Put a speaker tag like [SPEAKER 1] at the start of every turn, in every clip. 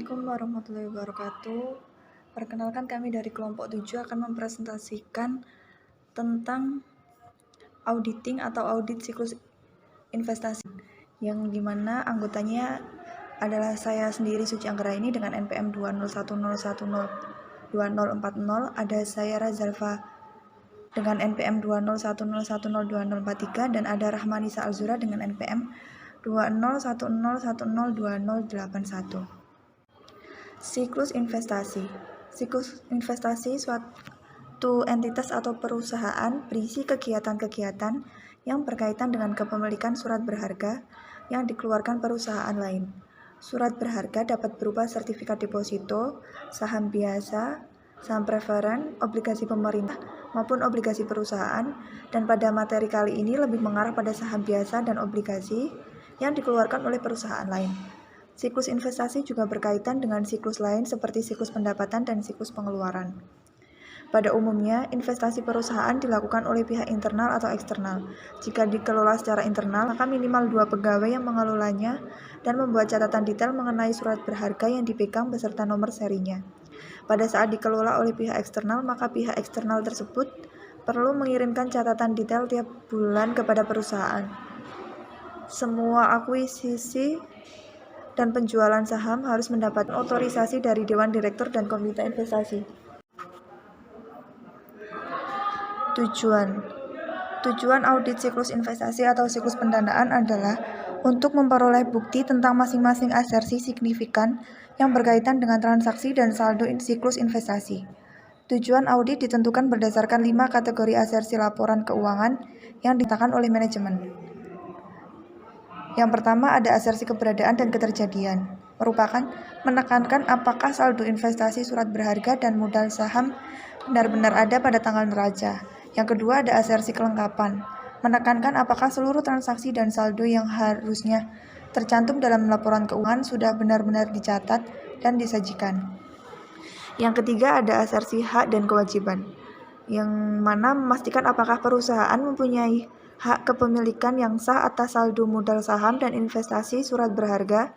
[SPEAKER 1] Assalamualaikum warahmatullahi wabarakatuh. Perkenalkan, kami dari kelompok 7 akan mempresentasikan tentang auditing atau audit siklus investasi, yang dimana anggotanya adalah saya sendiri, Suci Anggraini, dengan NPM 20101020040. Ada saya Razalfa dengan NPM 20101020043, dan ada Rahmanisa Alzura dengan NPM 20101020081. Siklus investasi. Siklus investasi suatu entitas atau perusahaan berisi kegiatan-kegiatan yang berkaitan dengan kepemilikan surat berharga yang dikeluarkan perusahaan lain. Surat berharga dapat berupa sertifikat deposito, saham biasa, saham preferen, obligasi pemerintah, maupun obligasi perusahaan, dan pada materi kali ini lebih mengarah pada saham biasa dan obligasi yang dikeluarkan oleh perusahaan lain. Siklus investasi juga berkaitan dengan siklus lain seperti siklus pendapatan dan siklus pengeluaran. Pada umumnya, investasi perusahaan dilakukan oleh pihak internal atau eksternal. Jika dikelola secara internal, maka minimal 2 pegawai yang mengelolanya dan membuat catatan detail mengenai surat berharga yang dipegang beserta nomor serinya. Pada saat dikelola oleh pihak eksternal, maka pihak eksternal tersebut perlu mengirimkan catatan detail tiap bulan kepada perusahaan. Semua akuisisi dan penjualan saham harus mendapat otorisasi dari Dewan Direktur dan Komite Investasi. Tujuan audit siklus investasi atau siklus pendanaan adalah untuk memperoleh bukti tentang masing-masing asersi signifikan yang berkaitan dengan transaksi dan saldo siklus investasi. Tujuan audit ditentukan berdasarkan 5 kategori asersi laporan keuangan yang ditetapkan oleh manajemen. Yang pertama ada asersi keberadaan dan keterjadian, merupakan menekankan apakah saldo investasi surat berharga dan modal saham benar-benar ada pada tanggal neraca. Yang kedua ada asersi kelengkapan, menekankan apakah seluruh transaksi dan saldo yang harusnya tercantum dalam laporan keuangan sudah benar-benar dicatat dan disajikan. Yang ketiga ada asersi hak dan kewajiban, yang mana memastikan apakah perusahaan mempunyai hak kepemilikan yang sah atas saldo modal saham dan investasi surat berharga,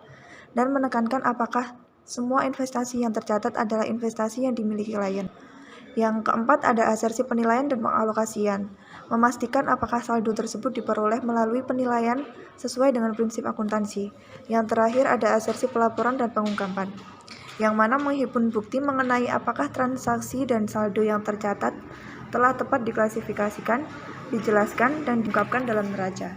[SPEAKER 1] dan menekankan apakah semua investasi yang tercatat adalah investasi yang dimiliki klien. Yang keempat ada asersi penilaian dan pengalokasian, memastikan apakah saldo tersebut diperoleh melalui penilaian sesuai dengan prinsip akuntansi. Yang terakhir ada asersi pelaporan dan pengungkapan, yang mana menghimpun bukti mengenai apakah transaksi dan saldo yang tercatat telah tepat diklasifikasikan, dijelaskan, dan diungkapkan dalam neraca.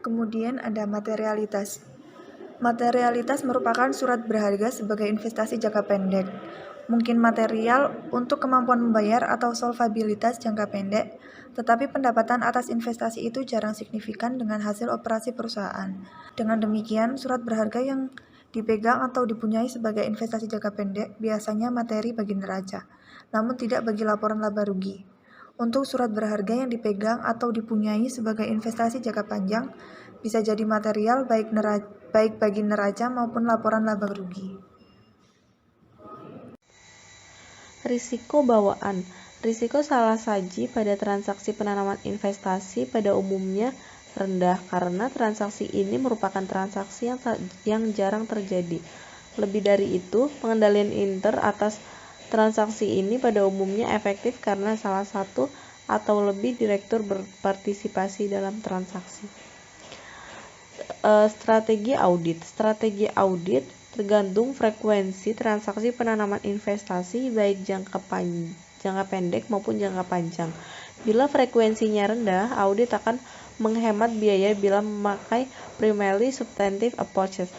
[SPEAKER 1] Kemudian ada materialitas. Materialitas merupakan surat berharga sebagai investasi jangka pendek. Mungkin material untuk kemampuan membayar atau solvabilitas jangka pendek, tetapi pendapatan atas investasi itu jarang signifikan dengan hasil operasi perusahaan. Dengan demikian, surat berharga yang dipegang atau dipunyai sebagai investasi jangka pendek biasanya materi bagi neraca, namun tidak bagi laporan laba rugi. Untuk surat berharga yang dipegang atau dipunyai sebagai investasi jangka panjang, bisa jadi material baik bagi neraca maupun laporan laba rugi.
[SPEAKER 2] Risiko bawaan. Risiko salah saji pada transaksi penanaman investasi pada umumnya rendah karena transaksi ini merupakan transaksi yang jarang terjadi. Lebih dari itu, pengendalian atas transaksi ini pada umumnya efektif karena salah satu atau lebih direktur berpartisipasi dalam transaksi. Strategi audit tergantung frekuensi transaksi penanaman investasi baik jangka pendek maupun jangka panjang. Bila frekuensinya rendah, audit akan menghemat biaya bila memakai primarily substantive approaches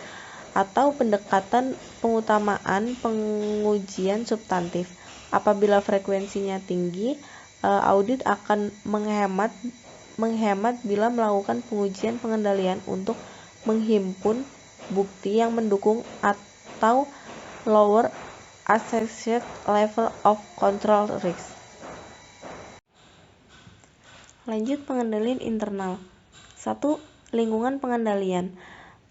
[SPEAKER 2] atau pendekatan pengutamaan pengujian substantif. Apabila frekuensinya tinggi, audit akan menghemat bila melakukan pengujian pengendalian untuk menghimpun bukti yang mendukung atau lower assessed level of control risk. Lanjut pengendalian internal. 1. Lingkungan pengendalian.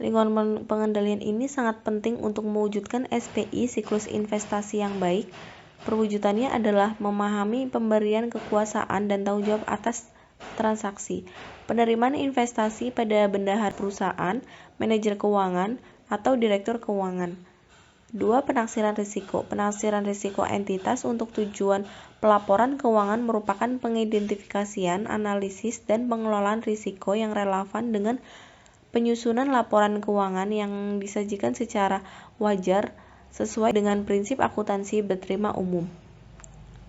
[SPEAKER 2] Lingkungan pengendalian ini sangat penting untuk mewujudkan SPI siklus investasi yang baik. Perwujudannya adalah memahami pemberian kekuasaan dan tanggung jawab atas transaksi, penerimaan investasi pada bendahara perusahaan, manajer keuangan, atau direktur keuangan. 2. Penaksiran risiko. Penaksiran risiko entitas untuk tujuan pelaporan keuangan merupakan pengidentifikasian, analisis, dan pengelolaan risiko yang relevan dengan penyusunan laporan keuangan yang disajikan secara wajar sesuai dengan prinsip akuntansi berterima umum.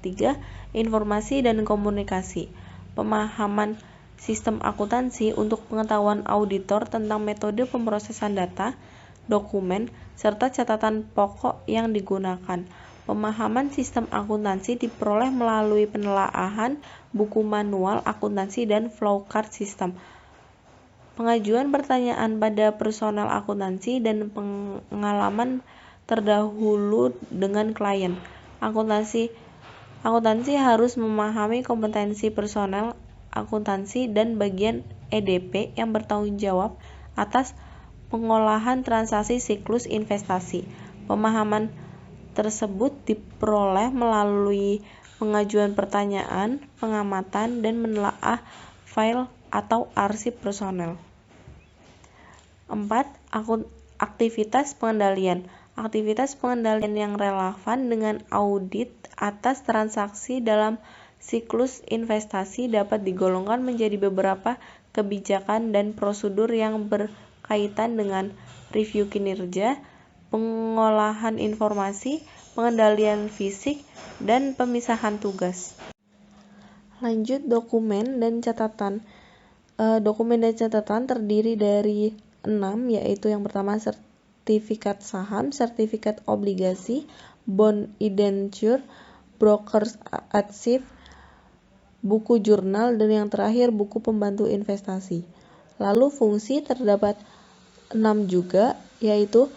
[SPEAKER 2] 3. Informasi dan komunikasi. Pemahaman sistem akuntansi untuk pengetahuan auditor tentang metode pemrosesan data, dokumen, serta catatan pokok yang digunakan. Pemahaman sistem akuntansi diperoleh melalui penelaahan buku manual akuntansi dan flowchart system. Pengajuan pertanyaan pada personel akuntansi dan pengalaman terdahulu dengan klien. Akuntansi harus memahami kompetensi personel akuntansi dan bagian EDP yang bertanggung jawab atas pengolahan transaksi siklus investasi. Pemahaman tersebut diperoleh melalui pengajuan pertanyaan, pengamatan, dan menelaah file atau arsip personel. 4. Aktivitas pengendalian. Aktivitas pengendalian yang relevan dengan audit atas transaksi dalam siklus investasi dapat digolongkan menjadi beberapa kebijakan dan prosedur yang berkaitan dengan review kinerja, pengolahan informasi, pengendalian fisik, dan pemisahan tugas. Lanjut, dokumen dan catatan. Dokumen dan catatan terdiri dari 6, yaitu yang pertama sertifikat saham, sertifikat obligasi, bond indenture, brokers adsif, buku jurnal, dan yang terakhir buku pembantu investasi. Lalu fungsi terdapat 6 juga, yaitu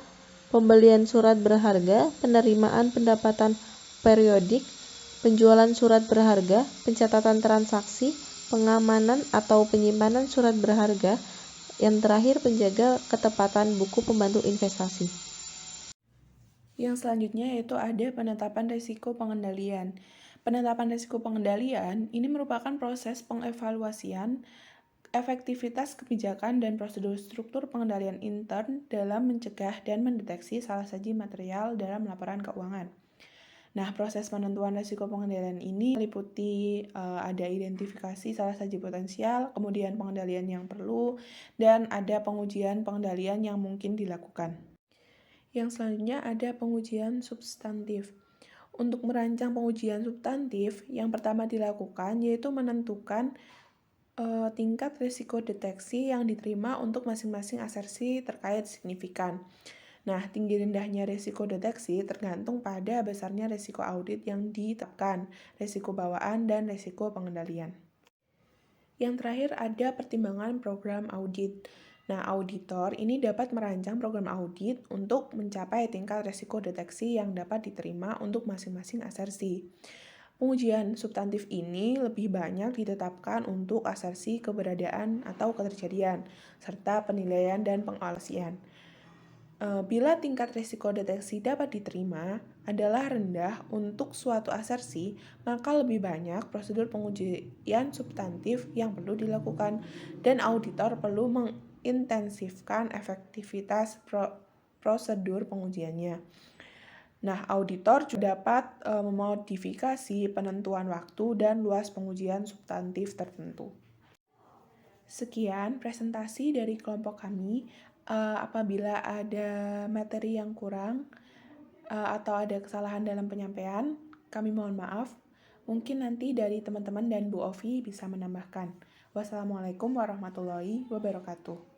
[SPEAKER 2] pembelian surat berharga, penerimaan pendapatan periodik, penjualan surat berharga, pencatatan transaksi, pengamanan atau penyimpanan surat berharga, yang terakhir penjaga ketepatan buku pembantu investasi.
[SPEAKER 1] Yang selanjutnya yaitu ada penetapan risiko pengendalian. Penetapan risiko pengendalian ini merupakan proses pengevaluasian efektivitas kebijakan dan prosedur struktur pengendalian intern dalam mencegah dan mendeteksi salah saji material dalam laporan keuangan. Nah, proses penentuan risiko pengendalian ini meliputi ada identifikasi salah saji potensial, kemudian pengendalian yang perlu, dan ada pengujian pengendalian yang mungkin dilakukan. Yang selanjutnya ada pengujian substantif. Untuk merancang pengujian substantif, yang pertama dilakukan yaitu menentukan tingkat risiko deteksi yang diterima untuk masing-masing asersi terkait signifikan. Nah, tinggi rendahnya risiko deteksi tergantung pada besarnya risiko audit yang ditetapkan, risiko bawaan, dan risiko pengendalian. Yang terakhir ada pertimbangan program audit. Nah, auditor ini dapat merancang program audit untuk mencapai tingkat risiko deteksi yang dapat diterima untuk masing-masing asersi. Pengujian substantif ini lebih banyak ditetapkan untuk asersi keberadaan atau keterjadian, serta penilaian dan pengevaluasian. Bila tingkat risiko deteksi dapat diterima adalah rendah untuk suatu asersi, maka lebih banyak prosedur pengujian substantif yang perlu dilakukan dan auditor perlu mengintensifkan efektivitas prosedur pengujiannya. Nah, auditor juga dapat memodifikasi penentuan waktu dan luas pengujian substantif tertentu. Sekian presentasi dari kelompok kami. Apabila ada materi yang kurang atau ada kesalahan dalam penyampaian, kami mohon maaf. Mungkin nanti dari teman-teman dan Bu Ovi bisa menambahkan. Wassalamualaikum warahmatullahi wabarakatuh.